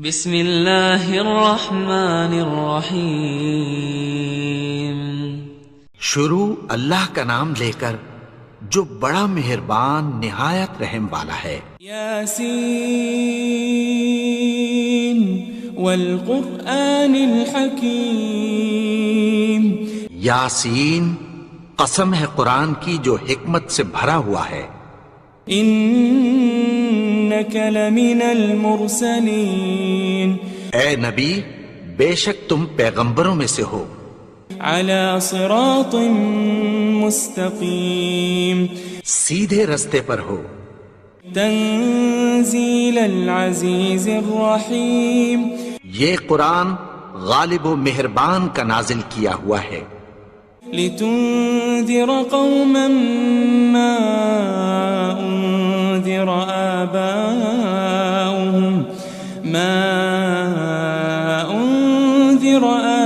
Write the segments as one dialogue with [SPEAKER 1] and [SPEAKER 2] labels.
[SPEAKER 1] بسم اللہ الرحمن الرحیم۔
[SPEAKER 2] شروع اللہ کا نام لے کر جو بڑا مہربان نہایت رحم والا ہے۔
[SPEAKER 3] یاسین والقرآن الحکیم۔
[SPEAKER 2] یاسین، قسم ہے قرآن کی جو حکمت سے بھرا ہوا ہے۔
[SPEAKER 3] انک لمن المرسلین۔
[SPEAKER 2] اے نبی، بے شک تم پیغمبروں میں سے ہو۔
[SPEAKER 3] علی صراط مستقیم۔
[SPEAKER 2] سیدھے رستے پر ہو۔
[SPEAKER 3] تنزیل العزیز الرحیم۔
[SPEAKER 2] یہ قرآن غالب و مہربان کا نازل کیا ہوا ہے۔
[SPEAKER 3] لتنذر قوما ما انذر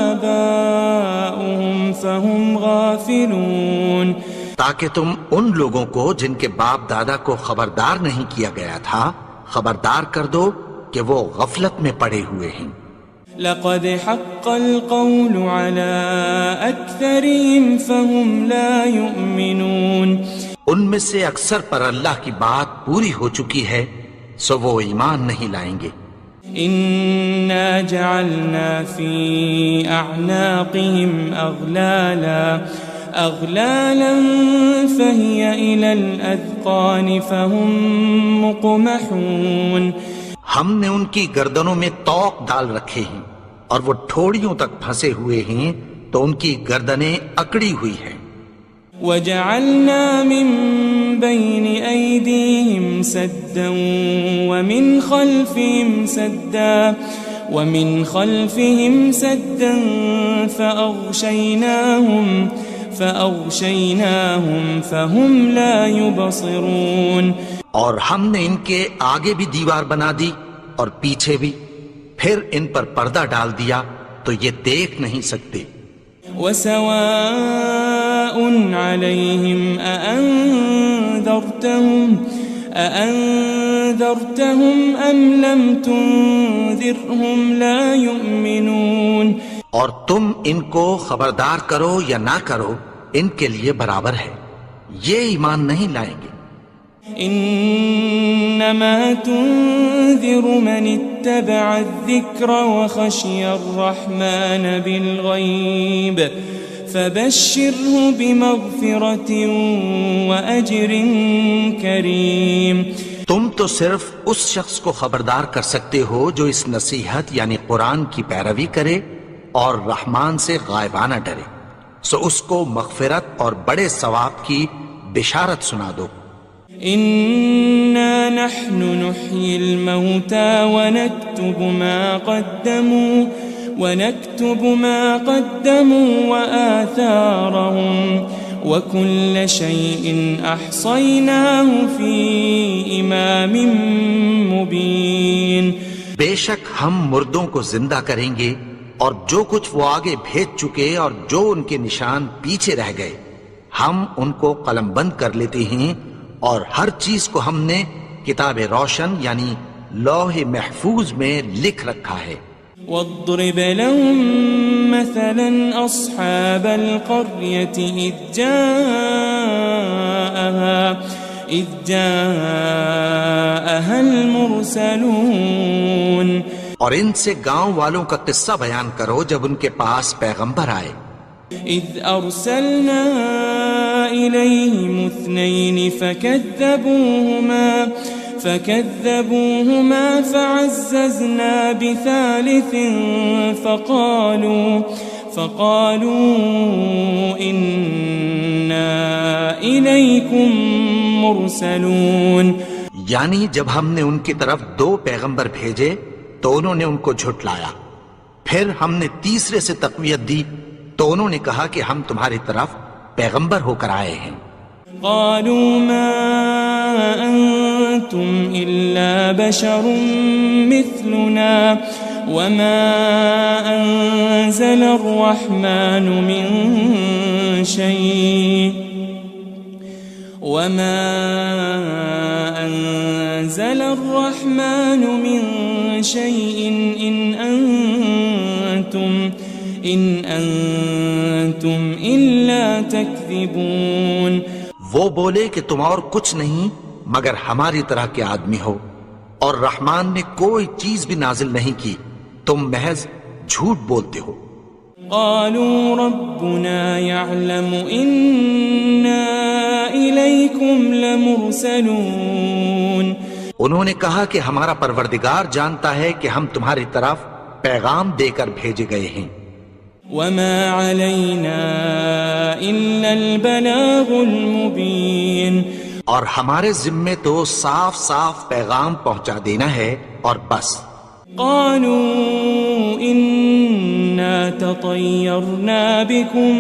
[SPEAKER 3] آباؤهم فهم غافلون۔
[SPEAKER 2] تاکہ تم ان لوگوں کو جن کے باپ دادا کو خبردار نہیں کیا گیا تھا خبردار کر دو کہ وہ غفلت میں پڑے ہوئے ہیں۔
[SPEAKER 3] لقد حق القول على أكثرهم فهم لا يؤمنون۔
[SPEAKER 2] ان میں سے اکثر پر اللہ کی بات پوری ہو چکی ہے سو وہ ایمان نہیں لائیں گے۔
[SPEAKER 3] إنا جعلنا في أعناقهم أغلالا فهي إلى الأذقان فهم مقمحون۔
[SPEAKER 2] ہم نے ان کی گردنوں میں طوق ڈال رکھے ہیں اور وہ ٹھوڑیوں تک پھنسے ہوئے ہیں تو ان کی گردنیں اکڑی ہوئی ہیں۔
[SPEAKER 3] وجعلنا من بين أيديهم سدا ومن خلفهم سدا فأغشيناهم فهم لا يبصرون۔
[SPEAKER 2] اور ہم نے ان کے آگے بھی دیوار بنا دی اور پیچھے بھی، پھر ان پر پردہ ڈال دیا تو یہ دیکھ نہیں سکتے۔
[SPEAKER 3] وسواء عليهم أأنذرتهم أم لم تنذرهم لا يؤمنون۔
[SPEAKER 2] اور تم ان کو خبردار کرو یا نہ کرو ان کے لیے برابر ہے، یہ ایمان نہیں لائیں گے۔
[SPEAKER 3] انما تنذر من اتبع الذکر وخشی الرحمن بالغیب فبشره بمغفرة واجر کریم۔
[SPEAKER 2] تم تو صرف اس شخص کو خبردار کر سکتے ہو جو اس نصیحت یعنی قرآن کی پیروی کرے اور رحمان سے غائبانہ ڈرے، سو اس کو مغفرت اور بڑے ثواب کی بشارت سنا دو۔
[SPEAKER 3] إنا نحن نحيي الموتى ونكتب ما قدموا وآثارهم وكل شيء أحصيناه في إمام مبين۔
[SPEAKER 2] بے شک ہم مردوں کو زندہ کریں گے اور جو کچھ وہ آگے بھیج چکے اور جو ان کے نشان پیچھے رہ گئے ہم ان کو قلم بند کر لیتے ہیں، اور ہر چیز کو ہم نے کتاب روشن یعنی لوح محفوظ میں لکھ رکھا ہے۔
[SPEAKER 3] واضرب لهم مثلا أصحاب القرية إذ جاءها المرسلون۔
[SPEAKER 2] اور ان سے گاؤں والوں کا قصہ بیان کرو جب ان کے پاس پیغمبر آئے۔
[SPEAKER 3] إذ أرسلنا إليهم 2 فكذبوهما فعززنا بثالث فقالوا إنا إليكم مرسلون۔
[SPEAKER 2] یعنی جب ہم نے ان کی طرف 2 پیغمبر بھیجے تو انہوں نے ان کو جھٹلایا، پھر ہم نے تیسرے سے تقویت دی تو انہوں نے کہا کہ ہم تمہاری طرف پیغمبر ہو کر آئے ہیں۔
[SPEAKER 3] قالوا ما أنتم إلا بشر مثلنا وما أنزل الرحمن من شيء وما أنزل الرحمن من شيء إن أنتم إلا تكذبون.
[SPEAKER 2] وہ بولے کہ تم اور کچھ نہیں مگر ہماری طرح کے آدمی ہو، اور رحمان نے کوئی چیز بھی نازل نہیں کی، تم محض جھوٹ بولتے ہو.
[SPEAKER 3] قالوا ربنا يعلم إنا إليكم لمرسلون.
[SPEAKER 2] انہوں نے کہا کہ ہمارا پروردگار جانتا ہے کہ ہم تمہاری طرف پیغام دے کر بھیجے گئے ہیں.
[SPEAKER 3] وما علينا إلا البلاغ المبين.
[SPEAKER 2] اور ہمارے ذمے تو صاف صاف پیغام پہنچا دینا ہے اور بس.
[SPEAKER 3] قالوا إنا تطيرنا بكم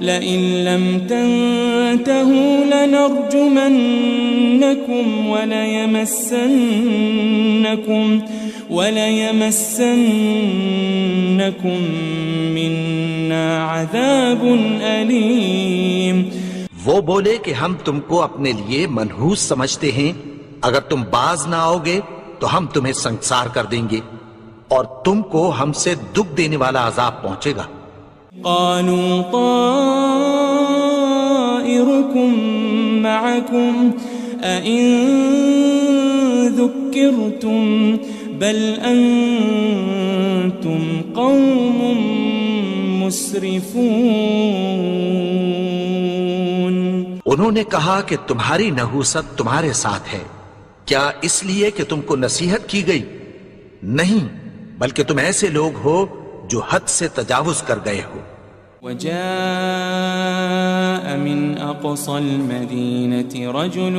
[SPEAKER 3] لئن لم تنتهوا لنرجمنكم وليمسنكم منا عذاب أليم.
[SPEAKER 2] وہ بولے کہ ہم تم کو اپنے لیے منحوس سمجھتے ہیں، اگر تم باز نہ آؤ گے تو ہم تمہیں سنسار کر دیں گے اور تم کو ہم سے دکھ دینے والا عذاب پہنچے گا.
[SPEAKER 3] قالوا طائركم معكم أئن ذكرتم بل أنتم قوم مسرفون.
[SPEAKER 2] انہوں نے کہا کہ تمہاری نحوست تمہارے ساتھ ہے، کیا اس لیے کہ تم کو نصیحت کی گئی؟ نہیں، بلکہ تم ایسے لوگ ہو جو حد سے تجاوز کر گئے ہو.
[SPEAKER 3] وجاء من أقصى المدينة رجل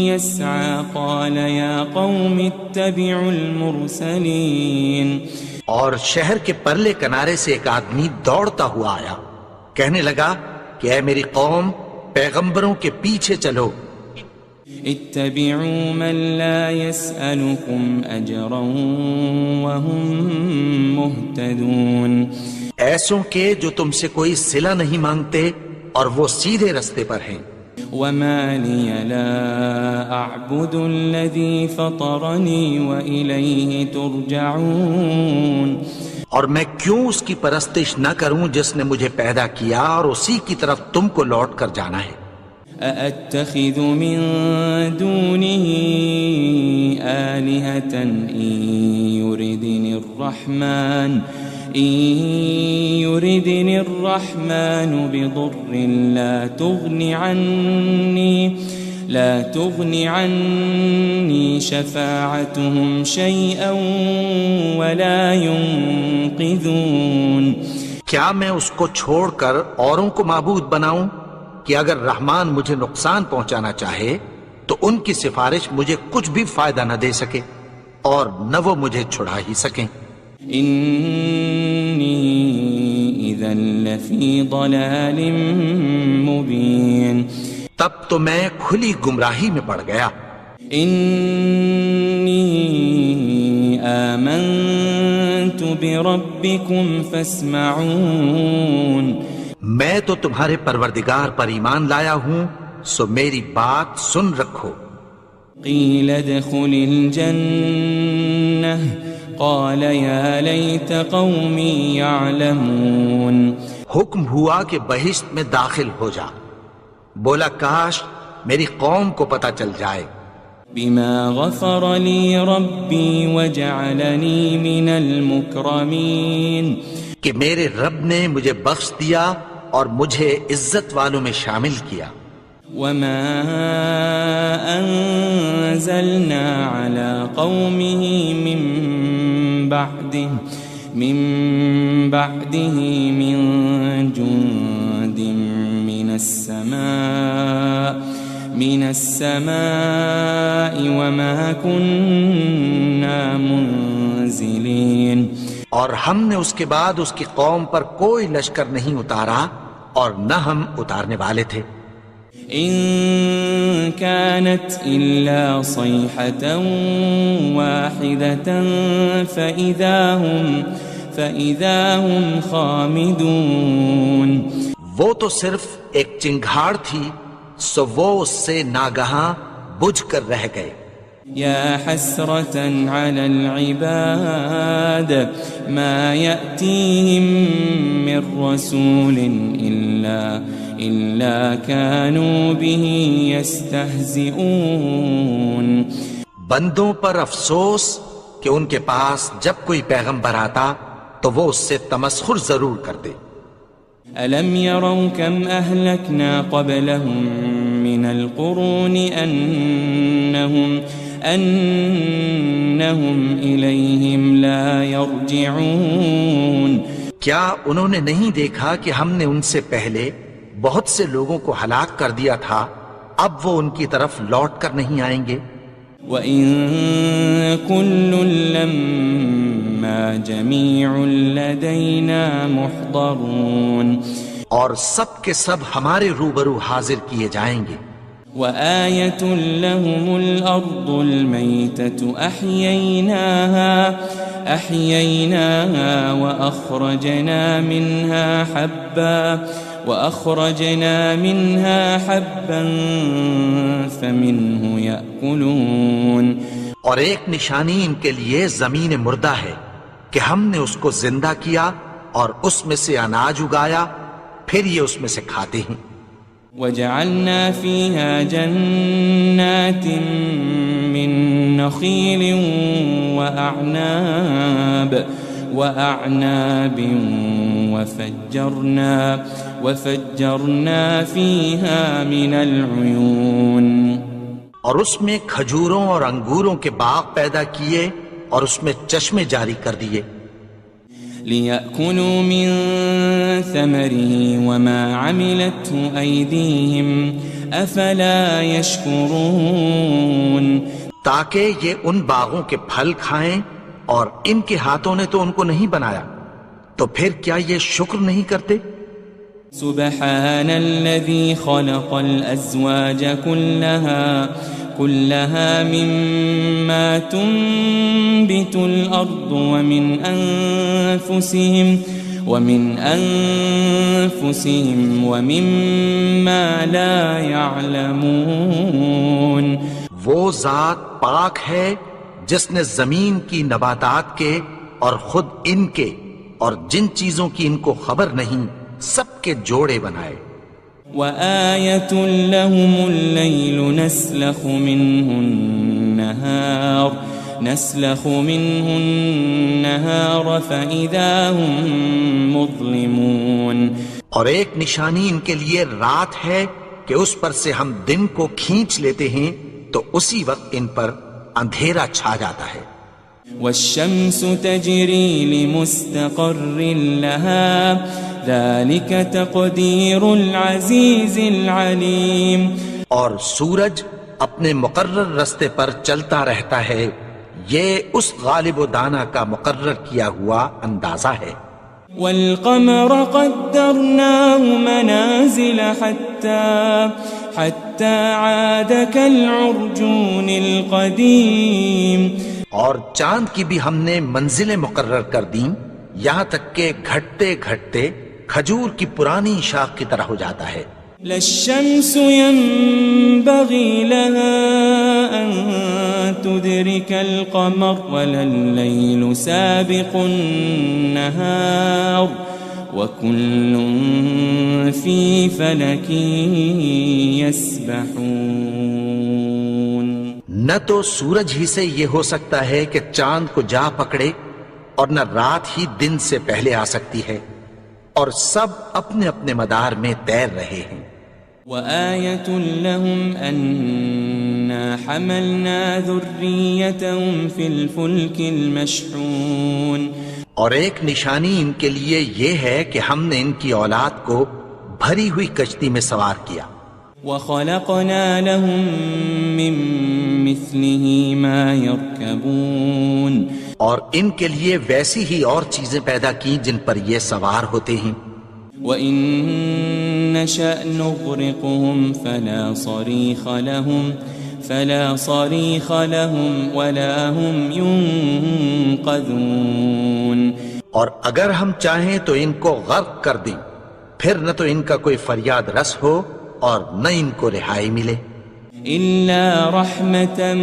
[SPEAKER 3] يسعى قال يا قوم اتبعوا المرسلين.
[SPEAKER 2] اور شہر کے پرلے کنارے سے ایک آدمی دوڑتا ہوا آیا، کہنے لگا کہ اے میری قوم، پیغمبروں کے پیچھے چلو.
[SPEAKER 3] اتبعوا من لا يسألكم أجرا وهم مهتدون.
[SPEAKER 2] ایسوں کے جو تم سے کوئی صلہ نہیں مانگتے اور وہ سیدھے رستے پر ہیں.
[SPEAKER 3] وما لي لا أعبد الذي فطرني وإليه ترجعون.
[SPEAKER 2] اور میں کیوں اس کی پرستش نہ کروں جس نے مجھے پیدا کیا اور اسی کی طرف تم کو لوٹ کر جانا ہے.
[SPEAKER 3] أأتخذ من دونه آلهة إن يردني الرحمن بضر لا تغن عني شفاعتهم شيئا ولا ينقذون.
[SPEAKER 2] کیا میں اس کو چھوڑ کر اوروں کو معبود بناؤں کہ اگر رحمان مجھے نقصان پہنچانا چاہے تو ان کی سفارش مجھے کچھ بھی فائدہ نہ دے سکے اور نہ وہ مجھے چھڑا ہی سکیں.
[SPEAKER 3] إني إذا لفي ضلال مبين.
[SPEAKER 2] تب تو میں کھلی گمراہی میں پڑ گیا.
[SPEAKER 3] إني آمنت بربكم فاسمعون.
[SPEAKER 2] میں تو تمہارے پروردگار پر ایمان لایا ہوں، سو میری بات سن رکھو.
[SPEAKER 3] قيل ادخل الجنة قال يا ليت قومي يعلمون.
[SPEAKER 2] حکم ہوا کہ بہشت میں داخل ہو جا. بولا کاش میری قوم کو پتہ چل جائے.
[SPEAKER 3] بما غفر لي ربي وجعلني من المكرمين.
[SPEAKER 2] کہ میرے رب نے مجھے بخش دیا اور مجھے عزت والوں میں شامل کیا.
[SPEAKER 3] وما أنزلنا على قومه من بعده من جند من السماء وما كنا منزلين.
[SPEAKER 2] اور ہم نے اس کے بعد اس کی قوم پر کوئی لشکر نہیں اتارا اور نہ ہم اتارنے والے تھے.
[SPEAKER 3] إن كانت إلا صيحة واحدة فإذا هم خامدون.
[SPEAKER 2] وہ تو صرف ایک چنگھاڑ تھی، سو وہ اس سے ناگہاں بجھ کر رہ گئے.
[SPEAKER 3] يا حسرة على العباد ما يأتيهم من رسول إلا كانوا به يستهزئون.
[SPEAKER 2] بندوں پر افسوس کہ ان کے پاس جب کوئی پیغمبر آتا تو وہ اس سے تمسخر ضرور کرتے.
[SPEAKER 3] ألم يروا كم أهلكنا قبلهم من القرون أنهم إليهم لا يرجعون.
[SPEAKER 2] کیا انہوں نے نہیں دیکھا کہ ہم نے ان سے پہلے بہت سے لوگوں کو ہلاک کر دیا تھا، اب وہ ان کی طرف لوٹ کر نہیں آئیں گے؟
[SPEAKER 3] وَإِن كُلٌّ لَمَّا جَمِيعٌ لَدَيْنَا مُحْضَرُونَ.
[SPEAKER 2] اور سب کے سب ہمارے روبرو حاضر کیے جائیں گے.
[SPEAKER 3] وَآيَةٌ لَهُمُ الْأَرْضُ الْمَيْتَةُ أَحْيَيْنَاهَا وَأَخْرَجْنَا مِنْهَا حَبًّا فَمِنْهُ يَأْكُلُونَ.
[SPEAKER 2] اور ایک نشانی ان کے لیے زمین مردہ ہے کہ ہم نے اس کو زندہ کیا اور اس میں سے اناج اگایا، پھر یہ اس میں سے کھاتے ہیں.
[SPEAKER 3] وَجَعَلْنَا فِيهَا جَنَّاتٍ مِّن نَخِيلٍ وَأَعْنَابٍ وَفَجَّرْنَا فِيهَا مِنَ الْعُيُونِ.
[SPEAKER 2] اور اس میں کھجوروں اور انگوروں کے باغ پیدا کیے اور اس میں چشمے جاری کر دیے.
[SPEAKER 3] لِيَأْكُلُوا مِن ثَمَرِهِ وَمَا عَمِلَتْهُ أَيْدِيهِمْ أَفَلَا يَشْكُرُونَ.
[SPEAKER 2] تاکہ یہ ان باغوں کے پھل کھائیں اور ان کے ہاتھوں نے تو ان کو نہیں بنایا، تو پھر کیا یہ شکر نہیں کرتے؟
[SPEAKER 3] سبحان الذي خلق الأزواج كلها مما تنبت الأرض ومن أنفسهم ومما لا يعلمون.
[SPEAKER 2] وہ ذات پاک ہے جس نے زمین کی نباتات کے اور خود ان کے اور جن چیزوں کی ان کو خبر نہیں سب کے جوڑے بنائے.
[SPEAKER 3] وَآيَةٌ لَهُمُ اللَّيْلُ نَسْلَخُ مِنْهُ النَّهَارَ فَإِذَا هُمْ مُظْلِمُونَ. اور ایک نشانی ان کے لیے رات ہے کہ اس پر سے ہم دن کو کھینچ لیتے ہیں تو اسی وقت ان پر اندھیرا چھا جاتا ہے. وَالشَّمْسُ تَجْرِي لِمُسْتَقَرٍّ لَهَا ذَلِكَ تَقْدِيرُ الْعَزِيزِ الْعَلِيمِ.
[SPEAKER 2] اور سورج اپنے مقرر رستے پر چلتا رہتا ہے، یہ اس غالب و دانا کا مقرر کیا ہوا اندازہ ہے.
[SPEAKER 3] وَالْقَمَرَ قَدَّرْنَاهُ مَنَازِلَ حَتَّى عَادَ كَالْعُرْجُونِ الْقَدِيمِ.
[SPEAKER 2] اور چاند کی بھی ہم نے منزلیں مقرر کر دیں، یہاں تک کہ گھٹتے گھٹتے کھجور کی پرانی شاخ کی طرح ہو جاتا ہے.
[SPEAKER 3] لَلشَّمْسُ يَنبَغِي لَهَا أَن تُدْرِكَ الْقَمَرَ وَلَلَّيْلُ سَابِقُ النَّهَارِ وَكُلٌّ فِي فَلَكٍ يَسْبَحُونَ.
[SPEAKER 2] نہ تو سورج ہی سے یہ ہو سکتا ہے کہ چاند کو جا پکڑے، اور نہ رات ہی دن سے پہلے آ سکتی ہے، اور سب اپنے اپنے مدار میں تیر رہے ہیں.
[SPEAKER 3] وَآيَةٌ لَهُمْ أَنَّا حَمَلْنَا ذُرِّيَّتَهُمْ فِي الْفُلْكِ الْمَشْحُونِ.
[SPEAKER 2] اور ایک نشانی ان کے لیے یہ ہے کہ ہم نے ان کی اولاد کو بھری ہوئی کشتی میں سوار کیا.
[SPEAKER 3] وَخَلَقْنَا لَهُم مِّن مِّثْلِهِ مَا يَرْكَبُونَ.
[SPEAKER 2] اور ان کے لیے ویسی ہی اور چیزیں پیدا کی جن پر یہ سوار ہوتے ہیں.
[SPEAKER 3] وَإِن نَّشَأْ نُغْرِقْهُمْ فَلَا صَرِيخَ لَهُمْ وَلَا هُمْ يُنقَذُونَ.
[SPEAKER 2] اور اگر ہم چاہیں تو ان کو غرق کر دیں، پھر نہ تو ان کا کوئی فریاد رس ہو اور نہ ان کو رہائی ملے.
[SPEAKER 1] إلا رحمة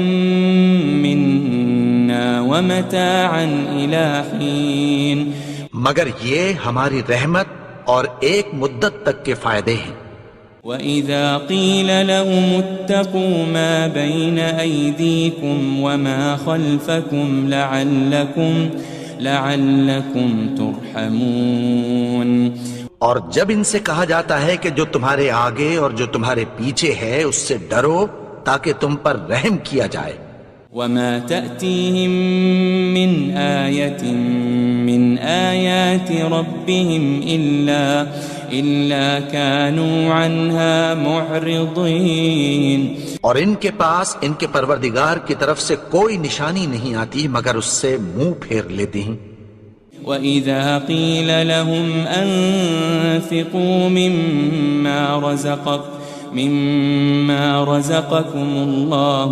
[SPEAKER 1] منا ومتاعا إلى حين
[SPEAKER 2] مگر یہ ہماری رحمت اور ایک مدت تک کے فائدے ہیں.
[SPEAKER 1] وَإِذَا قِيلَ لَهُمُ اتَّقُوا مَا بَيْنَ أَيْدِيكُمْ وَمَا خَلْفَكُمْ لَعَلَّكُمْ تُرْحَمُونَ.
[SPEAKER 2] اور جب ان سے کہا جاتا ہے کہ جو تمہارے آگے اور جو تمہارے پیچھے ہے اس سے ڈرو تاکہ تم پر رحم کیا جائے.
[SPEAKER 1] وَمَا تَأْتِيهِم مِّنْ آيَةٍ مِّنْ آيَاتِ رَبِّهِمْ إِلَّا كَانُوا عَنْهَا مُعْرِضِينَ.
[SPEAKER 2] اور ان کے پاس ان کے پروردگار کی طرف سے کوئی نشانی نہیں آتی مگر اس سے منہ پھیر لیتے ہیں.
[SPEAKER 1] وَإِذَا قِيلَ لَهُمْ أَنفِقُوا مِمَّا رَزَقَكُمُ اللَّهُ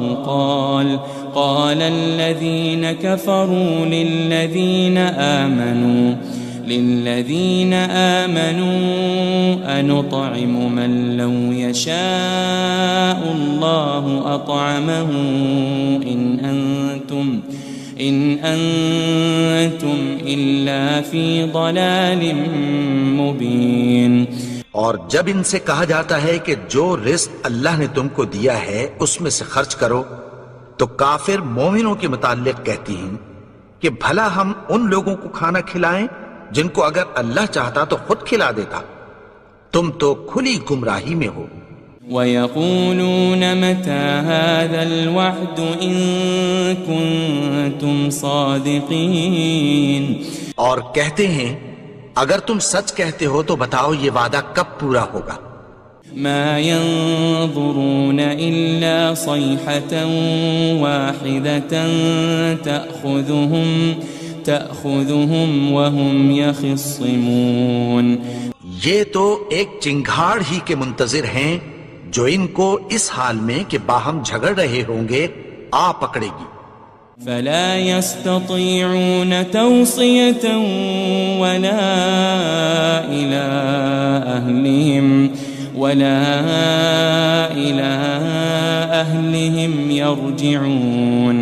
[SPEAKER 1] قَالَ الَّذِينَ كَفَرُوا لِلَّذِينَ آمَنُوا أَنُطْعِمُ مَن لَّوْ يَشَاءُ اللَّهُ أَطْعَمَهُ إِنْ أَنْتُمْ إِلَّا فِي ضَلَالٍ مُبِينٍ.
[SPEAKER 2] اور جب ان سے کہا جاتا ہے کہ جو رزق اللہ نے تم کو دیا ہے اس میں سے خرچ کرو تو کافر مومنوں کے متعلق کہتی ہیں کہ بھلا ہم ان لوگوں کو کھانا کھلائیں جن کو اگر اللہ چاہتا تو خود کھلا دیتا. تم تو کھلی گمراہی میں ہو.
[SPEAKER 1] وَيَقُولُونَ مَتَى هَذَا الْوَعْدُ إِن كُنتُمْ صَادِقِينَ.
[SPEAKER 2] اور کہتے ہیں اگر تم سچ کہتے ہو تو بتاؤ یہ وعدہ کب پورا ہوگا.
[SPEAKER 1] ما ينظرون إلا صيحة واحدة تأخذهم وهم يخصمون.
[SPEAKER 2] یہ تو ایک چنگھاڑ ہی کے منتظر ہیں جو ان کو اس حال میں کہ باہم جھگڑ رہے ہوں گے آ پکڑے گی.
[SPEAKER 1] فلا يستطيعون توصية ولا إلى أهلهم يرجعون.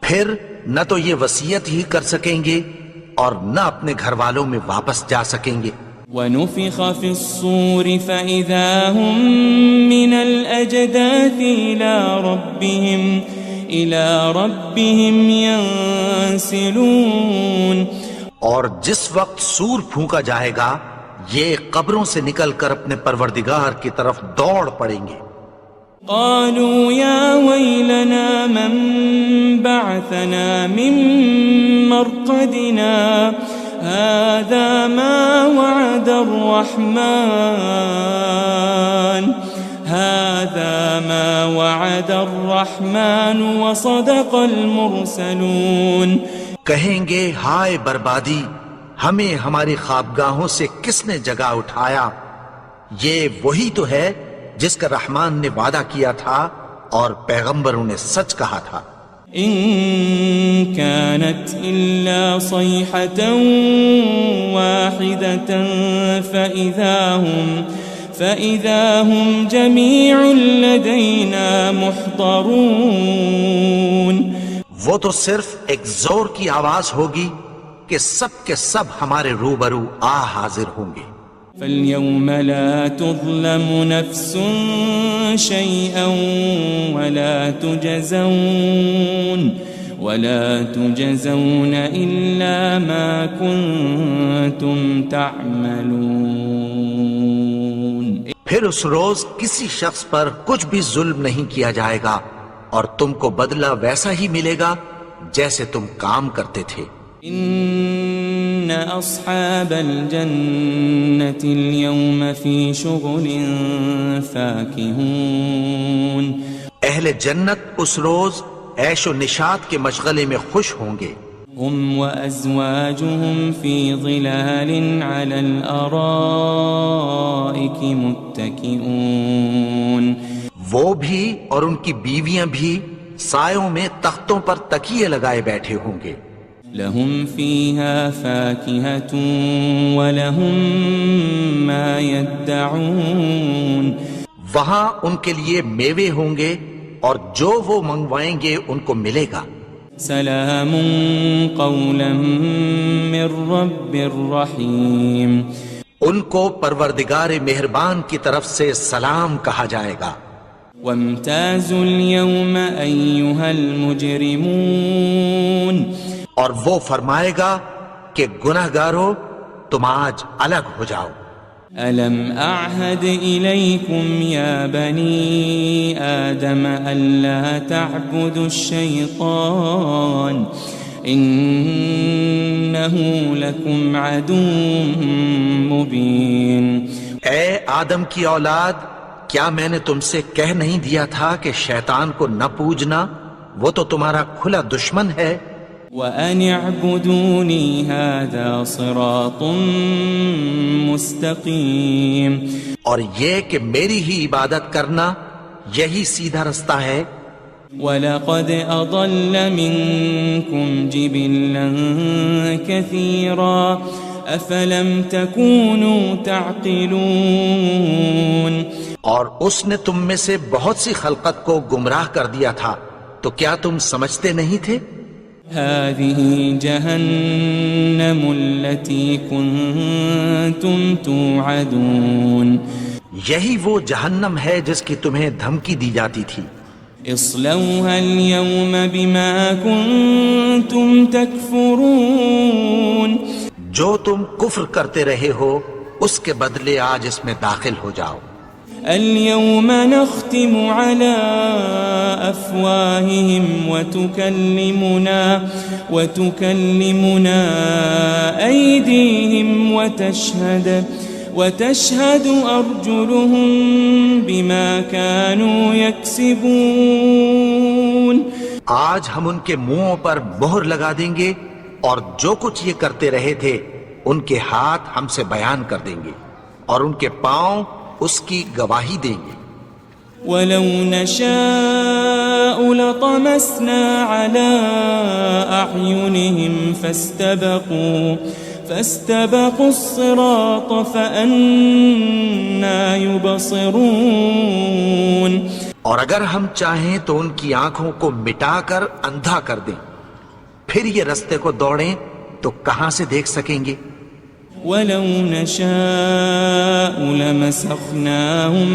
[SPEAKER 2] پھر نہ تو یہ وصیت ہی کر سکیں گے اور نہ اپنے گھر والوں میں واپس جا سکیں گے.
[SPEAKER 1] وَنُفِخَ فِي الصُّورِ فَإِذَا هُم مِّنَ الْأَجْدَاثِ إِلَى رَبِّهِمْ يَنسِلُونَ.
[SPEAKER 2] اور جس وقت سور پھونکا جائے گا یہ قبروں سے نکل کر اپنے پروردگار کی طرف دوڑ پڑیں گے.
[SPEAKER 1] قالوا يا ويلنا من بعثنا من مرقدنا هذا ما وعد الرحمن وصدق المرسلون.
[SPEAKER 2] کہیں گے ہائے بربادی، ہمیں ہماری خوابگاہوں سے کس نے جگا اٹھایا؟ یہ وہی تو ہے جس کا رحمان نے وعدہ کیا تھا اور پیغمبروں نے سچ کہا تھا.
[SPEAKER 1] ان كانت الا صيحة واحدة فإذا هم جميع لدينا محضرون.
[SPEAKER 2] وہ تو صرف ایک زور کی آواز ہوگی کہ سب کے سب ہمارے روبرو حاضر ہوں گے.
[SPEAKER 1] فَالْيَوْمَ لَا تُظْلَمُ نَفْسٌ شَيْئًا وَلَا تُجَزَوْنَ إِلَّا مَا كُنتُمْ تَعْمَلُونَ.
[SPEAKER 2] پھر اس روز کسی شخص پر کچھ بھی ظلم نہیں کیا جائے گا اور تم کو بدلہ ویسا ہی ملے گا جیسے تم کام کرتے تھے.
[SPEAKER 1] ان اصحاب الجنة اليوم في شغل فاكهون.
[SPEAKER 2] اہل جنت اس روز عیش و نشاط کے مشغلے میں خوش ہوں گے.
[SPEAKER 1] هم وازواجهم في ظلال على الارائك متكئون.
[SPEAKER 2] وہ بھی اور ان کی بیویاں بھی سایوں میں تختوں پر تکیے لگائے بیٹھے ہوں گے.
[SPEAKER 1] لهم فيها فاكهة ولهم ما يدعون.
[SPEAKER 2] وہاں ان کے لیے میوے ہوں گے اور جو وہ منگوائیں گے ان کو ملے گا۔
[SPEAKER 1] سلام قولا من رب الرحیم،
[SPEAKER 2] ان کو پروردگار مہربان کی طرف سے سلام کہا جائے گا۔
[SPEAKER 1] وامتازوا اليوم ایھا المجرمون،
[SPEAKER 2] اور وہ فرمائے گا کہ گنہگارو تم آج الگ ہو جاؤ۔
[SPEAKER 1] ألم أعهد إليكم يا بني آدم ألا تعبدوا الشيطان إنه لكم عدو مبين۔
[SPEAKER 2] اے آدم کی اولاد، کیا میں نے تم سے کہہ نہیں دیا تھا کہ شیطان کو نہ پوجنا، وہ تو تمہارا کھلا دشمن ہے۔
[SPEAKER 1] وَأَنِ اعْبُدُونِي هَذَا صِرَاطٌ مُسْتَقِيمٌ،
[SPEAKER 2] اور یہ کہ میری ہی عبادت کرنا یہی سیدھا رستہ ہے۔
[SPEAKER 1] وَلَقَدْ أَضَلَّ مِنْكُمْ جِبِلًّا كَثِيرًا أَفَلَمْ تَكُونُوا تَعْقِلُونَ،
[SPEAKER 2] اور اس نے تم میں سے بہت سی خلقت کو گمراہ کر دیا تھا، تو کیا تم سمجھتے نہیں تھے؟
[SPEAKER 1] هذه جهنم التي كنتم توعدون،
[SPEAKER 2] یہی وہ جہنم ہے جس کی تمہیں دھمکی دی جاتی تھی۔
[SPEAKER 1] اصلوها اليوم بما كنتم تكفرون،
[SPEAKER 2] جو تم کفر کرتے رہے ہو اس کے بدلے آج اس میں داخل ہو جاؤ۔
[SPEAKER 1] اليوم نختم على أفواههم وتكلمنا أيديهم وتشهد أرجلهم بما كانوا يكسبون،
[SPEAKER 2] آج ہم ان کے منہوں پر مہر لگا دیں گے اور جو کچھ یہ کرتے رہے تھے ان کے ہاتھ ہم سے بیان کر دیں گے اور ان کے پاؤں اس کی گواہی دیں گے۔
[SPEAKER 1] وَلَوْ نَشَاءُ لَطَمَسْنَا عَلَىٰ أَعْيُنِهِمْ فَاسْتَبَقُوا الصِّرَاطَ فَأَنَّىٰ يُبْصِرُونَ،
[SPEAKER 2] اور اگر ہم چاہیں تو ان کی آنکھوں کو مٹا کر اندھا کر دیں، پھر یہ رستے کو دوڑیں تو کہاں سے دیکھ سکیں گے؟
[SPEAKER 1] وَلَوْ نَشَاءُ لَمَسَخْنَاهُمْ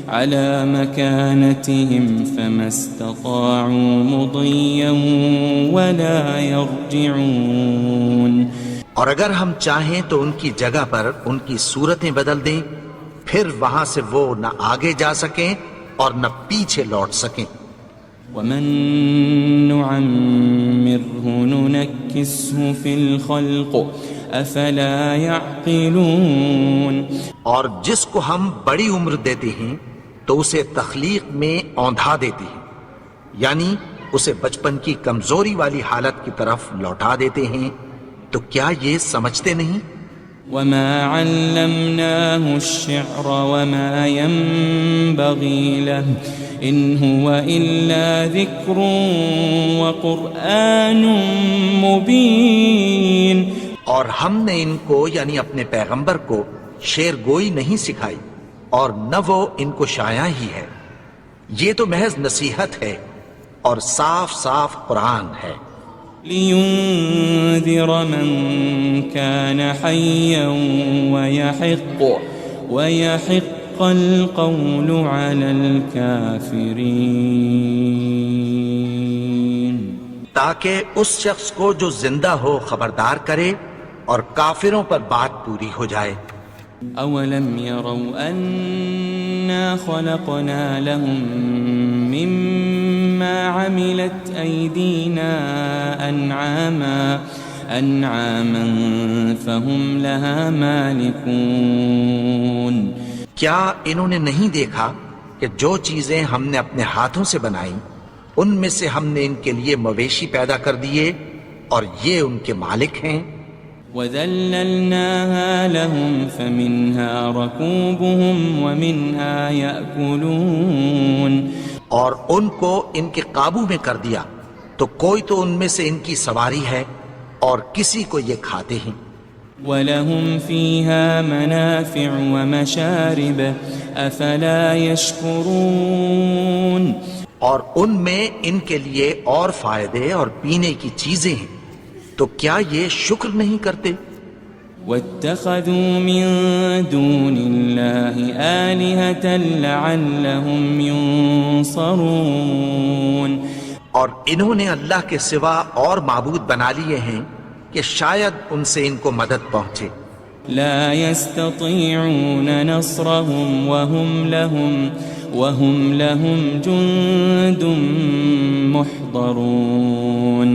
[SPEAKER 1] عَلَى مَكَانَتِهِمْ فَمَا اسْتَطَاعُوا مُضِيًّا وَلَا يَرْجِعُونَ،
[SPEAKER 2] اور اگر ہم چاہیں تو ان کی جگہ پر ان کی صورتیں بدل دیں، پھر وہاں سے وہ نہ آگے جا سکیں اور نہ پیچھے لوٹ سکیں۔
[SPEAKER 1] وَمَن نُعَمِّرْهُ نُنَكِّسْهُ فِي الْخَلْقِ أَفَلَا يَعْقِلُونَ،
[SPEAKER 2] اور جس کو ہم بڑی عمر دیتے ہیں تو اسے تخلیق میں اوندھا دیتے ہیں، یعنی اسے بچپن کی کمزوری والی حالت کی طرف لوٹا دیتے ہیں، تو کیا یہ سمجھتے نہیں؟
[SPEAKER 1] وَمَا عَلَّمْنَاهُ الشِّعْرَ وَمَا يَنبَغِي لَهُ إِنْ هُوَ إِلَّا ذِكْرٌ وَقُرْآنٌ مُبِينٌ،
[SPEAKER 2] اور ہم نے ان کو یعنی اپنے پیغمبر کو شعر گوئی نہیں سکھائی اور نہ وہ ان کو شایع ہی ہے، یہ تو محض نصیحت ہے اور صاف صاف قرآن ہے۔
[SPEAKER 1] لِيُنذِرَ مَن كَانَ حَيًّا وَيَحِقَّ الْقَوْلُ عَلَى الْكَافِرِينَ،
[SPEAKER 2] تاکہ اس شخص کو جو زندہ ہو خبردار کرے اور کافروں پر بات پوری ہو جائے۔
[SPEAKER 1] أَوَلَمْ يَرَوْا أَنَّا خَلَقْنَا لَهُم مِّمَّا عَمِلَتْ أَيْدِينَا أَنْعَامًا فَهُمْ لَهَا مَالِكُونَ،
[SPEAKER 2] کیا انہوں نے نہیں دیکھا کہ جو چیزیں ہم نے اپنے ہاتھوں سے بنائیں ان میں سے ہم نے ان کے لیے مویشی پیدا کر دیے اور یہ ان کے مالک ہیں۔
[SPEAKER 1] وَذَلَّلْنَاهَا لَهُمْ فَمِنْهَا رَكُوبُهُمْ وَمِنْهَا يَأْكُلُونَ،
[SPEAKER 2] اور ان کو ان کے قابو میں کر دیا تو کوئی تو ان میں سے ان کی سواری ہے اور کسی کو یہ کھاتے ہیں۔
[SPEAKER 1] ولهم فيها منافع ومشارب أفلا يشكرون
[SPEAKER 2] اور ان میں ان کے لیے اور فائدے اور پینے کی چیزیں ہیں، تو کیا یہ شکر نہیں کرتے؟
[SPEAKER 1] واتخذوا من دون الله آلهة لعلهم ينصرون
[SPEAKER 2] اور انہوں نے اللہ کے سوا اور معبود بنا لیے ہیں کہ شاید ان سے ان کو مدد پہنچے۔
[SPEAKER 1] لا يستطيعون نصرهم وهم لهم جند محضرون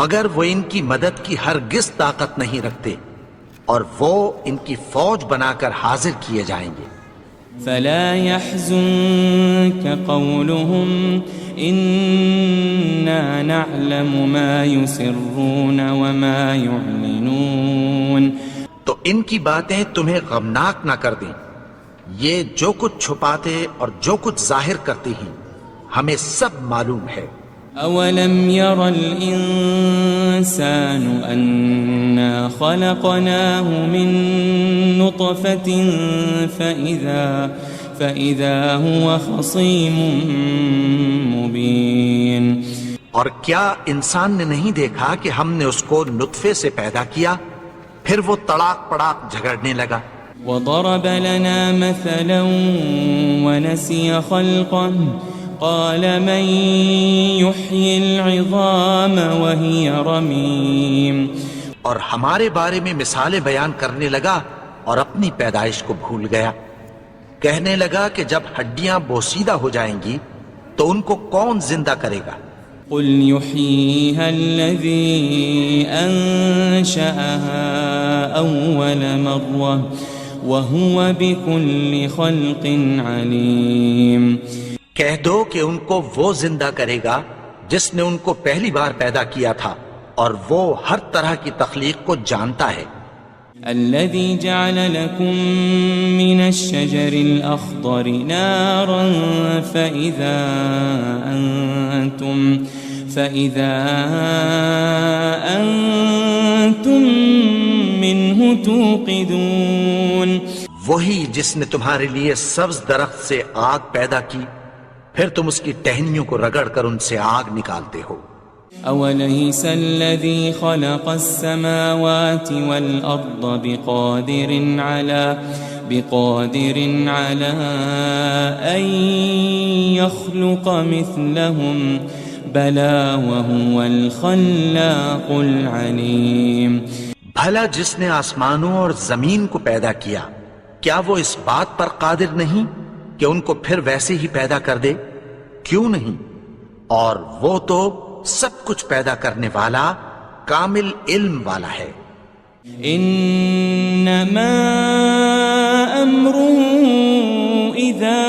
[SPEAKER 2] مگر وہ ان کی مدد کی ہرگز طاقت نہیں رکھتے، اور وہ ان کی فوج بنا کر حاضر کیے جائیں گے۔
[SPEAKER 1] فلا يحزنك قولهم إنا نعلم ما يسرون وما يعلنون
[SPEAKER 2] تو ان کی باتیں تمہیں غمناک نہ کر دیں، یہ جو کچھ چھپاتے اور جو کچھ ظاہر کرتے ہیں ہمیں سب معلوم ہے۔
[SPEAKER 1] أولم ير الإنسان أنا خلقناه من نطفة فإذا هو خصيم مبين
[SPEAKER 2] اور کیا انسان نے نہیں دیکھا کہ ہم نے اس کو نطفے سے پیدا کیا، پھر وہ تڑاک پڑاک جھگڑنے لگا۔
[SPEAKER 1] وضرب لنا مثلا ونسي خلقه قال من يحيي العظام وهي رميم
[SPEAKER 2] اور ہمارے بارے میں مثالیں بیان کرنے لگا اور اپنی پیدائش کو بھول گیا، کہنے لگا کہ جب ہڈیاں بوسیدہ ہو جائیں گی تو ان کو کون زندہ کرے گا؟
[SPEAKER 1] قل يحييها الذي أنشأها أول مرة وهو بكل خلق عليم
[SPEAKER 2] کہہ دو کہ ان کو وہ زندہ کرے گا جس نے ان کو پہلی بار پیدا کیا تھا، اور وہ ہر طرح کی تخلیق کو جانتا ہے۔
[SPEAKER 1] الذي جعل لكم من الشجر الأخضر نارا فإذا أنتم منه توقدون
[SPEAKER 2] وہی جس نے تمہارے لیے سبز درخت سے آگ پیدا کی، پھر تم اس کی ٹہنیوں کو رگڑ کر ان سے آگ نکالتے ہو۔
[SPEAKER 1] أوليس الذي خلق السماوات والأرض بقادر على أن يخلق مثلهم بلى وهو الخلاق العليم
[SPEAKER 2] بھلا جس نے آسمانوں اور زمین کو پیدا کیا، کیا وہ اس بات پر قادر نہیں کہ ان کو پھر ویسے ہی پیدا کر دے؟ کیوں نہیں؟ اور وہ تو سب کچھ پیدا کرنے والا، کامل علم والا ہے۔
[SPEAKER 1] انما امره اذا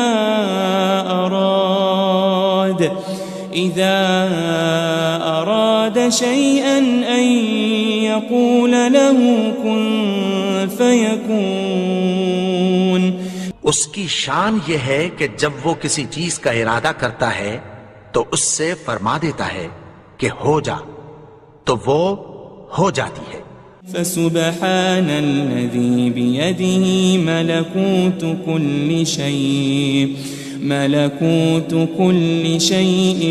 [SPEAKER 1] اراد شيئا ان يقول له كن فيكون
[SPEAKER 2] اس کی شان یہ ہے کہ جب وہ کسی چیز کا ارادہ کرتا ہے تو اس سے فرما دیتا ہے کہ ہو جا، تو وہ ہو جاتی ہے۔
[SPEAKER 1] فسبحان الذي بيده ملكوت كل شيء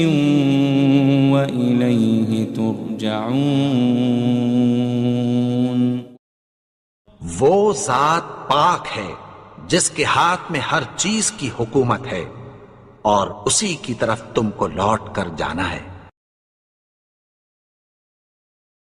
[SPEAKER 1] وإليه ترجعون
[SPEAKER 2] وہ ذات پاک ہے جس کے ہاتھ میں ہر چیز کی حکومت ہے، اور اسی کی طرف تم کو لوٹ کر جانا ہے۔